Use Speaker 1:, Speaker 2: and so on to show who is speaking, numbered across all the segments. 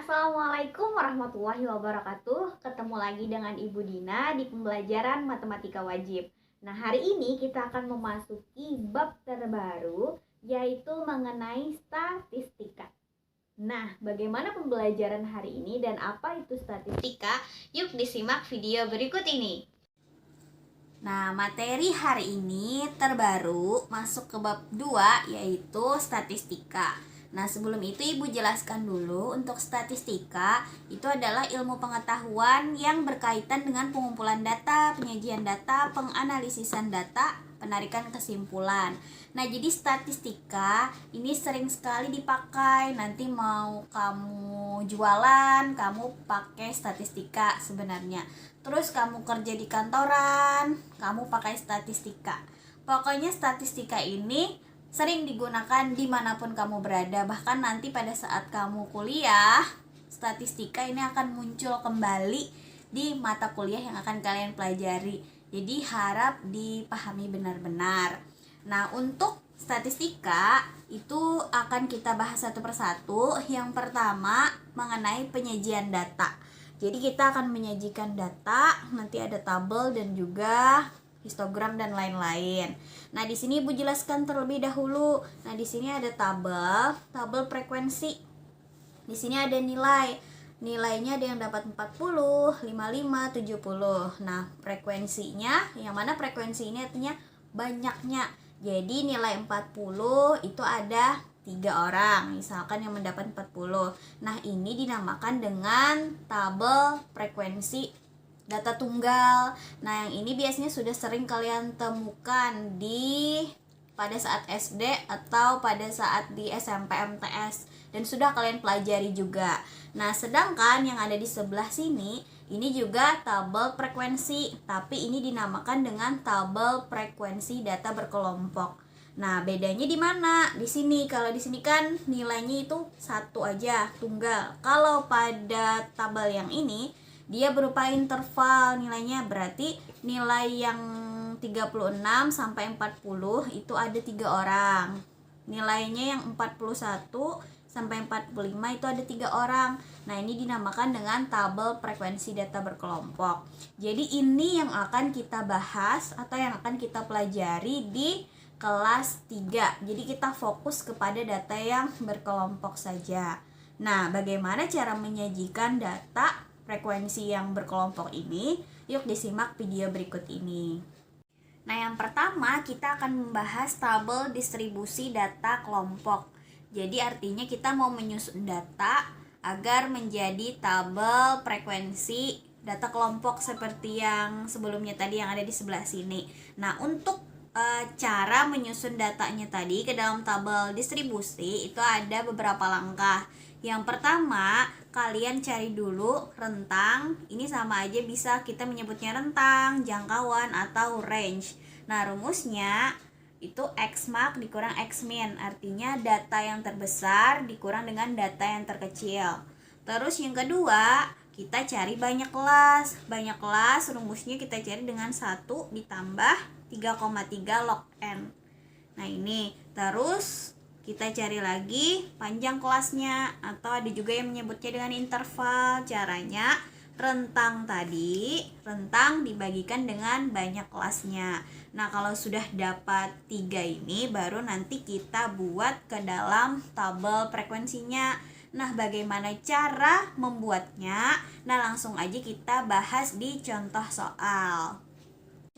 Speaker 1: Assalamualaikum warahmatullahi wabarakatuh. Ketemu lagi dengan Ibu Dina di pembelajaran matematika wajib. Nah, hari ini kita akan memasuki bab terbaru, yaitu mengenai statistika. Nah, bagaimana pembelajaran hari ini dan apa itu statistika? Yuk disimak video berikut ini. Nah, materi hari ini terbaru masuk ke bab 2, yaitu statistika. Nah, sebelum itu Ibu jelaskan dulu, untuk statistika itu adalah ilmu pengetahuan yang berkaitan dengan pengumpulan data, penyajian data, penganalisisan data, penarikan kesimpulan. Nah, jadi statistika ini sering sekali dipakai. Nanti mau kamu jualan, kamu pakai statistika sebenarnya. Terus kamu kerja di kantoran, kamu pakai statistika. Pokoknya statistika ini sering digunakan dimanapun kamu berada. Bahkan nanti pada saat kamu kuliah, statistika ini akan muncul kembali di mata kuliah yang akan kalian pelajari. Jadi harap dipahami benar-benar. Nah, untuk statistika itu akan kita bahas satu persatu. Yang pertama mengenai penyajian data. Jadi kita akan menyajikan data, nanti ada tabel dan juga histogram dan lain-lain. Nah, di sini Ibu jelaskan terlebih dahulu. Nah, di sini ada tabel frekuensi. Di sini ada nilai. Nilainya ada yang dapat 40, 55, 70. Nah, frekuensinya, yang mana frekuensi ini artinya banyaknya. Jadi nilai 40 itu ada 3 orang, misalkan yang mendapat 40. Nah, ini dinamakan dengan tabel frekuensi data tunggal. Nah, yang ini biasanya sudah sering kalian temukan pada saat SD atau pada saat di SMP MTS dan sudah kalian pelajari juga. Nah, sedangkan yang ada di sebelah sini ini juga tabel frekuensi, tapi ini dinamakan dengan tabel frekuensi data berkelompok. Nah, bedanya di mana? Di sini, kalau di sini kan nilainya itu satu aja, tunggal. Kalau pada tabel yang ini dia berupa interval nilainya, berarti nilai yang 36 sampai 40 itu ada 3 orang. Nilainya yang 41 sampai 45 itu ada 3 orang. Nah, ini dinamakan dengan tabel frekuensi data berkelompok. Jadi ini yang akan kita bahas atau yang akan kita pelajari di kelas 3. Jadi kita fokus kepada data yang berkelompok saja. Nah, bagaimana cara menyajikan data frekuensi yang berkelompok ini? Yuk disimak video berikut ini. Nah, yang pertama kita akan membahas tabel distribusi data kelompok. Jadi artinya kita mau menyusun data agar menjadi tabel frekuensi data kelompok seperti yang sebelumnya tadi yang ada di sebelah sini. Nah, untuk cara menyusun datanya tadi ke dalam tabel distribusi itu ada beberapa langkah. Yang pertama, kalian cari dulu rentang. Ini sama aja bisa kita menyebutnya rentang, jangkauan, atau range. Nah, rumusnya itu X-max dikurang X-min. Artinya data yang terbesar dikurang dengan data yang terkecil. Terus yang kedua, kita cari banyak kelas. Banyak kelas rumusnya kita cari dengan 1 ditambah 3,3 log N. Nah, ini. Terus kita cari lagi panjang kelasnya, atau ada juga yang menyebutnya dengan interval. Caranya rentang dibagikan dengan banyak kelasnya. Nah, kalau sudah dapat 3 ini baru nanti kita buat ke dalam tabel frekuensinya. Nah, bagaimana cara membuatnya? Nah, langsung aja kita bahas di contoh soal.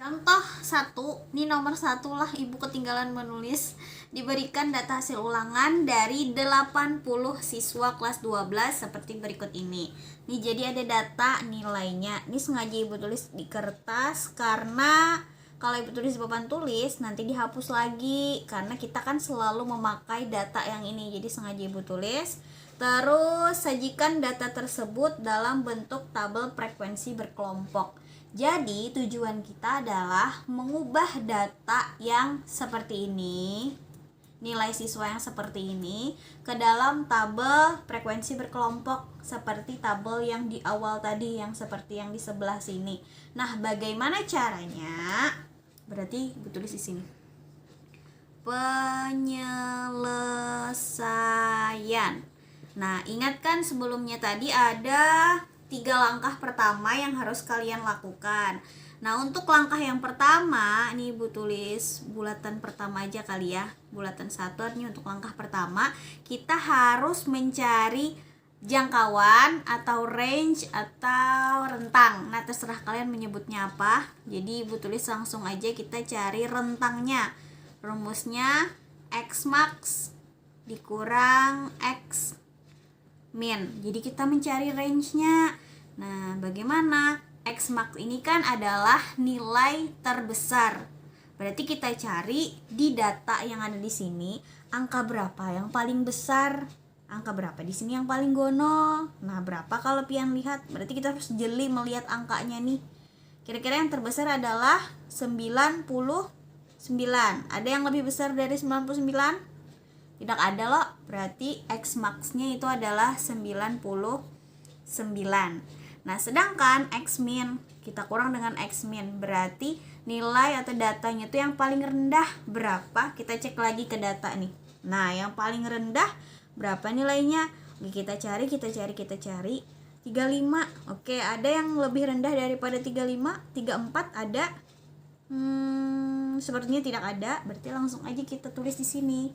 Speaker 1: Contoh 1, ini nomor 1 lah, Ibu ketinggalan menulis. Diberikan data hasil ulangan dari 80 siswa kelas 12 seperti berikut ini. Nih, jadi ada data nilainya. Ini sengaja Ibu tulis di kertas karena kalau Ibu tulis di papan tulis nanti dihapus lagi, karena kita kan selalu memakai data yang ini. Jadi sengaja Ibu tulis. Terus sajikan data tersebut dalam bentuk tabel frekuensi berkelompok. Jadi tujuan kita adalah mengubah data yang seperti ini, nilai siswa yang seperti ini, ke dalam tabel frekuensi berkelompok seperti tabel yang di awal tadi, yang seperti yang di sebelah sini. Nah, bagaimana caranya? Berarti tulis di sini. Penyelesaian. Nah, ingat kan sebelumnya tadi ada 3 langkah pertama yang harus kalian lakukan. Nah, untuk langkah yang pertama, ini Ibu tulis bulatan pertama aja kali ya. Bulatan 1 artinya untuk langkah pertama, kita harus mencari jangkauan atau range atau rentang. Nah, terserah kalian menyebutnya apa. Jadi Ibu tulis langsung aja kita cari rentangnya. Rumusnya X max dikurang X min. Jadi kita mencari range-nya. Nah, bagaimana? X max ini kan adalah nilai terbesar. Berarti kita cari di data yang ada di sini, angka berapa yang paling besar? Angka berapa di sini yang paling gonol? Nah, berapa kalau pian lihat? Berarti kita harus jeli melihat angkanya nih. Kira-kira yang terbesar adalah 99. Ada yang lebih besar dari 99? Tidak ada loh, berarti X max-nya itu adalah 99. Nah, sedangkan X min, kita kurang dengan X min, berarti nilai atau datanya itu yang paling rendah berapa? Kita cek lagi ke data nih. Nah, yang paling rendah berapa nilainya? Oke, kita cari. 35. Oke, ada yang lebih rendah daripada 35? 34 ada? Sepertinya tidak ada, berarti langsung aja kita tulis di sini.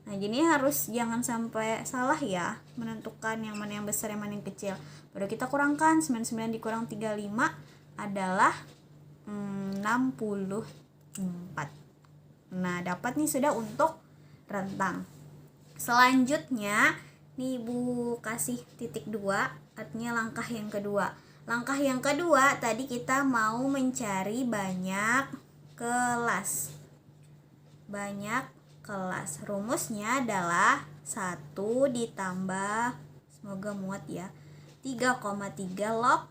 Speaker 1: Nah, jadi harus jangan sampai salah ya menentukan yang mana yang besar, yang mana yang kecil. Baru kita kurangkan, 99 dikurang 35 adalah 64. Nah, dapat nih sudah untuk rentang. Selanjutnya, nih Ibu kasih titik 2, artinya langkah yang kedua. Langkah yang kedua, tadi kita mau mencari banyak kelas. Rumusnya adalah 1 ditambah, semoga muat ya, 3,3 log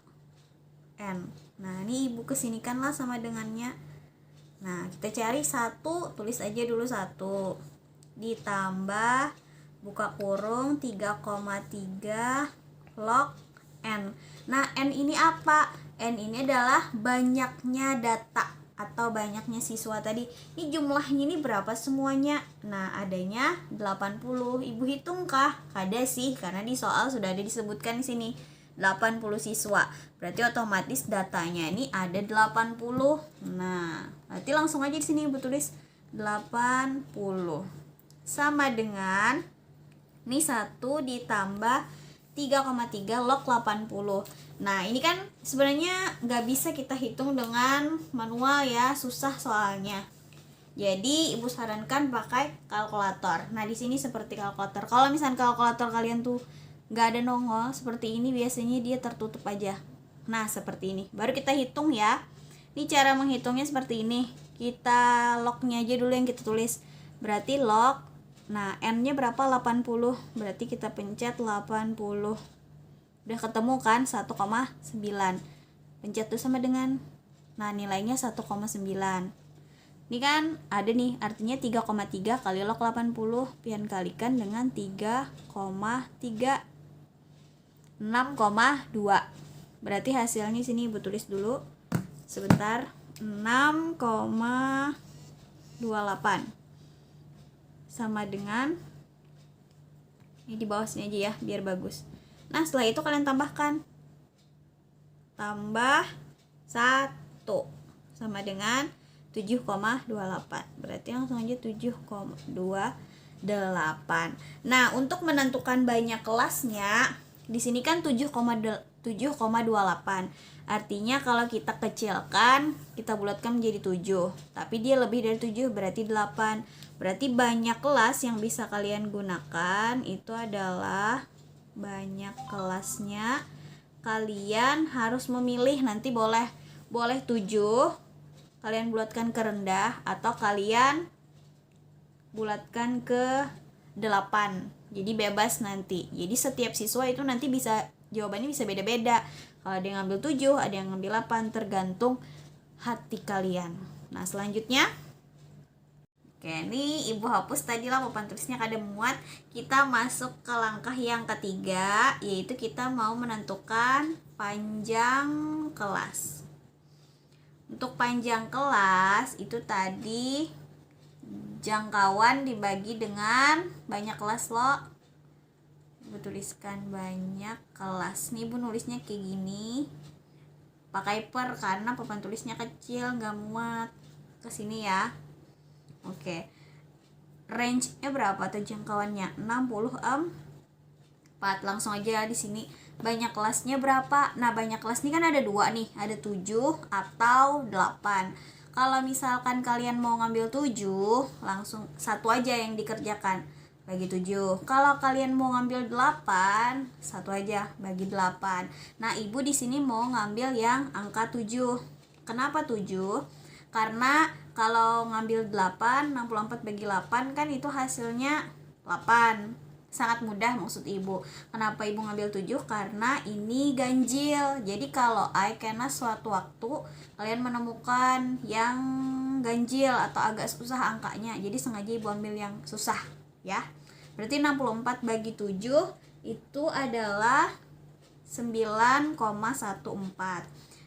Speaker 1: N. Nah, ini Ibu kesinikanlah sama dengannya. Nah, kita cari 1, tulis aja dulu 1 ditambah buka kurung 3,3 log N. Nah, N ini apa? N ini adalah banyaknya data atau banyaknya siswa tadi. Ini jumlahnya ini berapa semuanya? Nah, adanya 80. Ibu hitungkah? Ada sih, karena di soal sudah ada disebutkan di sini 80 siswa. Berarti otomatis datanya ini ada 80. Nah, berarti langsung aja di sini Ibu tulis 80 sama dengan ini 1 ditambah 3,3 log 80. Nah, ini kan sebenarnya nggak bisa kita hitung dengan manual ya, susah soalnya. Jadi Ibu sarankan pakai kalkulator. Nah, di sini seperti kalkulator. Kalau misalnya kalkulator kalian tuh nggak ada nongol seperti ini, biasanya dia tertutup aja. Nah, seperti ini. Baru kita hitung ya. Ini cara menghitungnya seperti ini. Kita lognya aja dulu yang kita tulis. Berarti log, nah N-nya berapa? 80. Berarti kita pencet 80. Udah ketemu kan 1,9. Pencet tuh sama dengan, nah nilainya 1,9. Ini kan ada nih, artinya 3,3 kali log 80 pian kalikan dengan 3,3, 6,2. Berarti hasilnya sini Ibu tulis dulu sebentar, 6,28 sama dengan ini di bawah sini aja ya biar bagus. Nah, setelah itu kalian tambahkan, tambah 1 sama dengan 7,28. Berarti langsung aja 7,28. Nah, untuk menentukan banyak kelasnya, di sini kan 7,28. Artinya kalau kita kecilkan, kita bulatkan menjadi 7. Tapi dia lebih dari 7, berarti 8. Berarti banyak kelas yang bisa kalian gunakan itu adalah banyak kelasnya. Kalian harus memilih, nanti boleh 7 kalian bulatkan ke rendah atau kalian bulatkan ke 8. Jadi bebas nanti. Jadi setiap siswa itu nanti bisa jawabannya bisa beda-beda. Kalau ada yang ngambil 7, ada yang ngambil 8, tergantung hati kalian. Nah, selanjutnya, oke, ini Ibu hapus tadi lah papan tulisnya kada muat. Kita masuk ke langkah yang ketiga, yaitu kita mau menentukan panjang kelas. Untuk panjang kelas itu tadi jangkauan dibagi dengan banyak kelas loh. Ibu tuliskan banyak kelas. Nih Ibu nulisnya kayak gini. Pakai per karena papan tulisnya kecil, nggak muat ke sini ya. Oke. Range-nya berapa atau jangkauannya? 64. Langsung aja di sini. Banyak kelasnya berapa? Nah, banyak kelas ini kan ada 2 nih, ada 7 atau 8. Kalau misalkan kalian mau ngambil 7, langsung satu aja yang dikerjakan, bagi 7. Kalau kalian mau ngambil 8, satu aja bagi 8. Nah, Ibu di sini mau ngambil yang angka 7. Kenapa 7? Karena kalau ngambil 8, 64 bagi 8 kan itu hasilnya 8. Sangat mudah maksud Ibu. Kenapa Ibu ngambil 7? Karena ini ganjil. Jadi kalau karena suatu waktu kalian menemukan yang ganjil atau agak susah angkanya, jadi sengaja Ibu ambil yang susah ya. Berarti 64 bagi 7 itu adalah 9,14.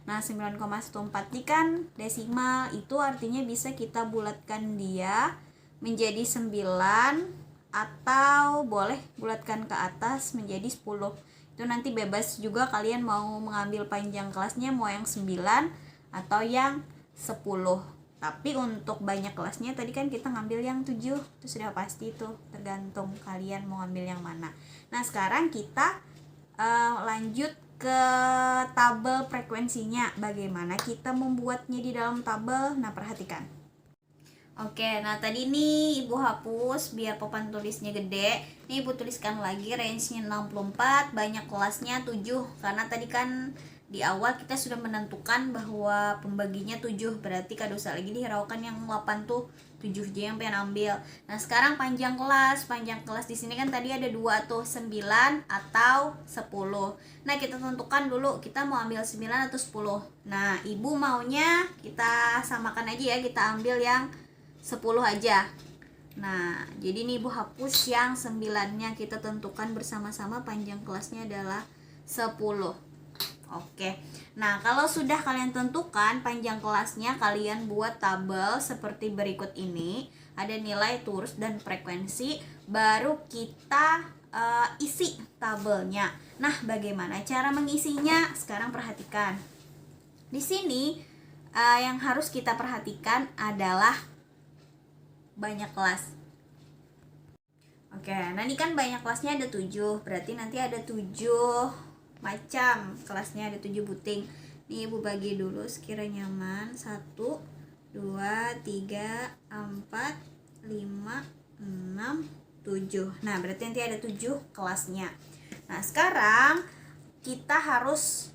Speaker 1: Nah, 9,14 ini kan desimal, itu artinya bisa kita bulatkan dia menjadi 9 atau boleh bulatkan ke atas menjadi 10. Itu nanti bebas juga kalian mau mengambil panjang kelasnya mau yang 9 atau yang 10. Tapi untuk banyak kelasnya tadi kan kita ngambil yang 7. Itu sudah pasti tuh, tergantung kalian mau ngambil yang mana. Nah, sekarang kita lanjut ke tabel frekuensinya. Bagaimana kita membuatnya di dalam tabel? Nah, perhatikan. Oke, nah tadi nih Ibu hapus biar papan tulisnya gede. Nih Ibu tuliskan lagi range-nya 64, banyak kelasnya 7. Karena tadi kan di awal kita sudah menentukan bahwa pembaginya 7, berarti kada usah lagi dihiraukan yang 8 tuh, 7 aja yang pengen ambil. Nah, sekarang panjang kelas. Panjang kelas di sini kan tadi ada 2 tuh, 9 atau 10. Nah, kita tentukan dulu kita mau ambil 9 atau 10. Nah, Ibu maunya kita samakan aja ya, kita ambil yang 10 aja. Nah, jadi nih Ibu hapus yang 9-nya, kita tentukan bersama-sama panjang kelasnya adalah 10. Oke. Nah, kalau sudah kalian tentukan panjang kelasnya, kalian buat tabel seperti berikut ini. Ada nilai, turus, dan frekuensi. Baru kita isi tabelnya. Nah, bagaimana cara mengisinya? Sekarang perhatikan. Di sini yang harus kita perhatikan adalah banyak kelas. Oke, nah ini kan banyak kelasnya ada 7. Berarti nanti ada 7 macam kelasnya, ada 7 buting. Nih Ibu bagi dulu sekiranya nyaman. 1, 2, 3, 4, 5, 6, 7. Nah, berarti nanti ada 7 kelasnya. Nah, sekarang kita harus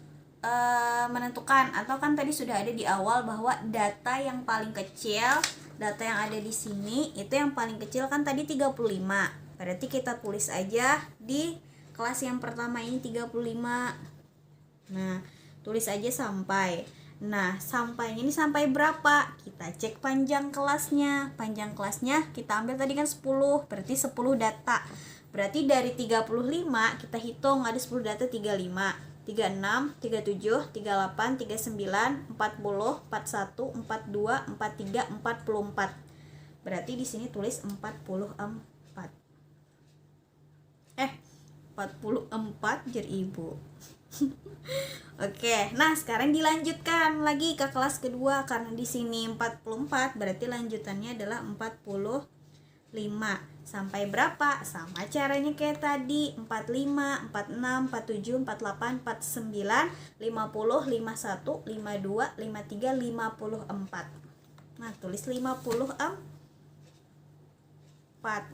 Speaker 1: menentukan, atau kan tadi sudah ada di awal bahwa data yang paling kecil, data yang ada di sini itu yang paling kecil kan tadi 35. Berarti kita tulis aja di kelas yang pertama ini 35. Nah, tulis aja sampai. Nah, sampai ini sampai berapa? Kita cek panjang kelasnya. Panjang kelasnya kita ambil tadi kan 10, berarti 10 data. Berarti dari 35 kita hitung ada 10 data, 35, 36, 37, 38, 39, 40, 41, 42, 43, 44. Berarti di sini tulis 44. 44 jar Ibu. Oke, nah sekarang dilanjutkan lagi ke kelas kedua karena di sini 44, berarti lanjutannya adalah 45. Sampai berapa? Sama caranya kayak tadi, 45, 46, 47, 48, 49, 50, 51, 52, 53, 54. Nah, tulis 54.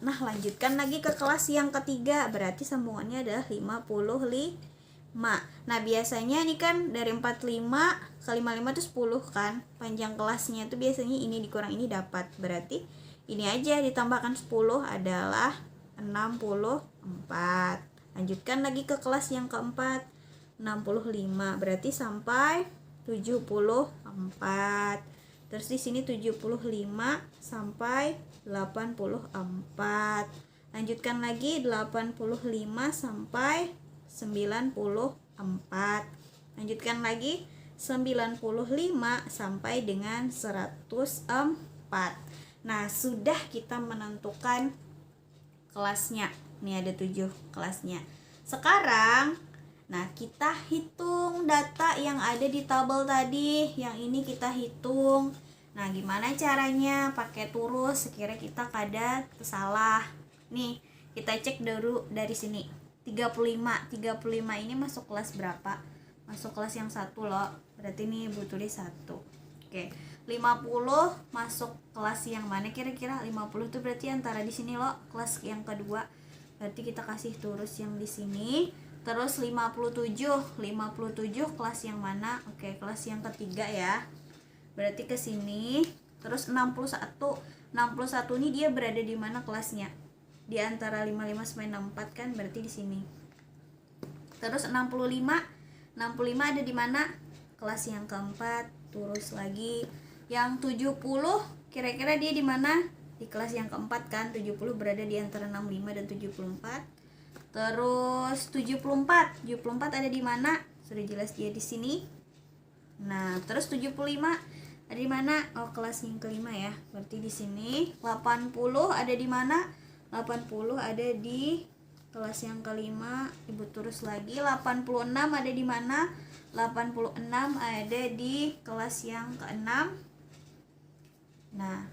Speaker 1: Nah, lanjutkan lagi ke kelas yang ketiga, berarti sambungannya adalah 55. Nah, biasanya ini kan dari 45 ke 55 itu 10 kan. Panjang kelasnya itu biasanya ini dikurang ini dapat. Berarti ini aja ditambahkan 10 adalah 64. Lanjutkan lagi ke kelas yang keempat, 65. Berarti sampai 74. Terus di sini 75 sampai 84. Lanjutkan lagi 85 sampai 94. Lanjutkan lagi 95 sampai dengan 104. Nah, sudah kita menentukan kelasnya. Ini ada 7 kelasnya. Sekarang, nah kita hitung data yang ada di tabel tadi. Yang ini kita hitung. Nah, gimana caranya? Pakai turus, sekira kita kada salah. Nih, kita cek dulu dari sini. 35 ini masuk kelas berapa? Masuk kelas yang 1 loh. Berarti ini Ibu tulis 1. Oke. 50 masuk kelas yang mana kira-kira? 50 itu berarti antara di sini loh, kelas yang kedua. Berarti kita kasih turus yang di sini. Terus 57 kelas yang mana? Oke, kelas yang ketiga ya. Berarti ke sini. Terus 61 ini dia berada di mana kelasnya? Di antara 55 sampai 64 kan, berarti di sini. Terus 65 ada di mana? Kelas yang keempat, turus lagi. Yang 70 kira-kira dia di mana? Di kelas yang keempat kan. 70 berada di antara 65 dan 74. Terus 74 ada di mana? Sudah jelas dia di sini. Nah, terus 75 ada di mana? Oh, kelas yang kelima ya. Berarti di sini. 80 ada di mana? 80 ada di kelas yang kelima. Ibu terus lagi. 86 ada di mana? 86 ada di kelas yang keenam. Nah,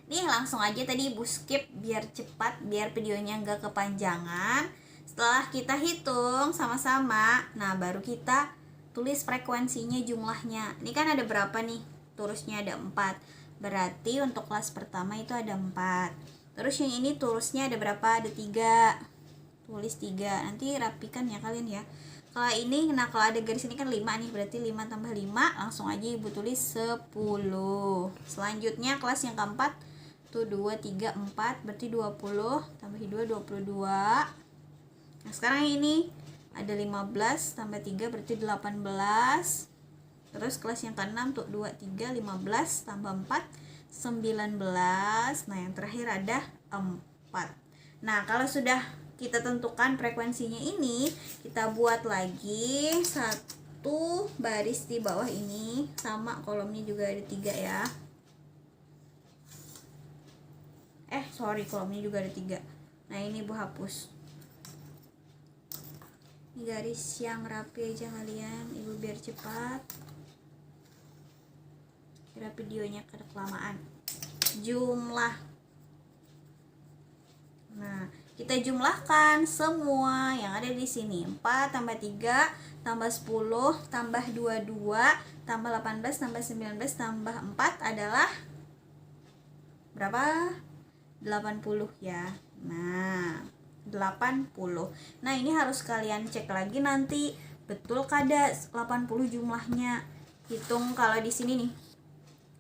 Speaker 1: ini langsung aja tadi Ibu skip biar cepat, biar videonya nggak kepanjangan. Setelah kita hitung sama-sama, nah baru kita tulis frekuensinya, jumlahnya. Ini kan ada berapa nih? Turusnya ada 4. Berarti untuk kelas pertama itu ada 4. Terus yang ini turusnya ada berapa? Ada 3. Tulis 3. Nanti rapikan ya kalian ya. Kalau ini, nah kalau ada garis ini kan 5 nih, berarti 5 tambah 5, langsung aja Ibu tulis 10. Selanjutnya kelas yang keempat tuh 2, 3, 4, berarti 20, tambah 2, 22. Nah sekarang ini ada 15 tambah 3 berarti 18. Terus kelas yang ke-6 tuh 2, 3, 15 tambah 4, 19. Nah yang terakhir ada 4. Nah kalau sudah kita tentukan frekuensinya ini, kita buat lagi satu baris di bawah ini, sama kolomnya juga ada 3 ya. Kolomnya juga ada 3. Nah ini Ibu hapus. Ini garis yang rapi aja kalian, Ibu biar cepat. Kira videonya kelamaan. Jumlah. Nah, kita jumlahkan semua yang ada di sini. 4 tambah 3 tambah 10 tambah 22 tambah 18 tambah 19 tambah 4 adalah berapa? 80 ya. Nah, 80. Nah, ini harus kalian cek lagi nanti betul kada 80 jumlahnya. Hitung kalau di sini nih.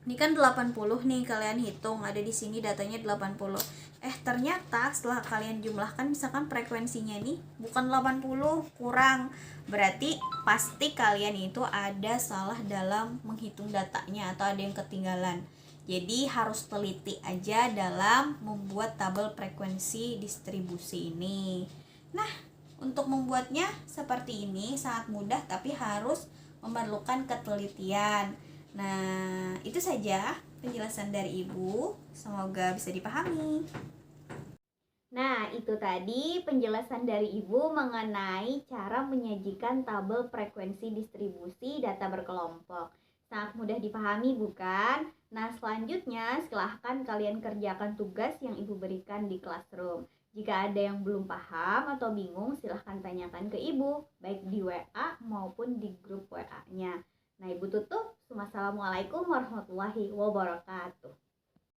Speaker 1: Ini kan 80 nih, kalian hitung ada di sini datanya 80. Ternyata setelah kalian jumlahkan misalkan frekuensinya ini bukan 80, kurang. Berarti pasti kalian itu ada salah dalam menghitung datanya atau ada yang ketinggalan. Jadi harus teliti aja dalam membuat tabel frekuensi distribusi ini. Nah, untuk membuatnya seperti ini sangat mudah tapi harus memerlukan ketelitian. Nah, itu saja penjelasan dari Ibu. Semoga bisa dipahami. Nah, itu tadi penjelasan dari Ibu mengenai cara menyajikan tabel frekuensi distribusi data berkelompok. Sangat mudah dipahami bukan? Nah, selanjutnya silahkan kalian kerjakan tugas yang Ibu berikan di classroom. Jika ada yang belum paham atau bingung, silahkan tanyakan ke Ibu, baik di WA maupun di grup WA-nya. Nah, Ibu tutup. Wassalamualaikum warahmatullahi wabarakatuh.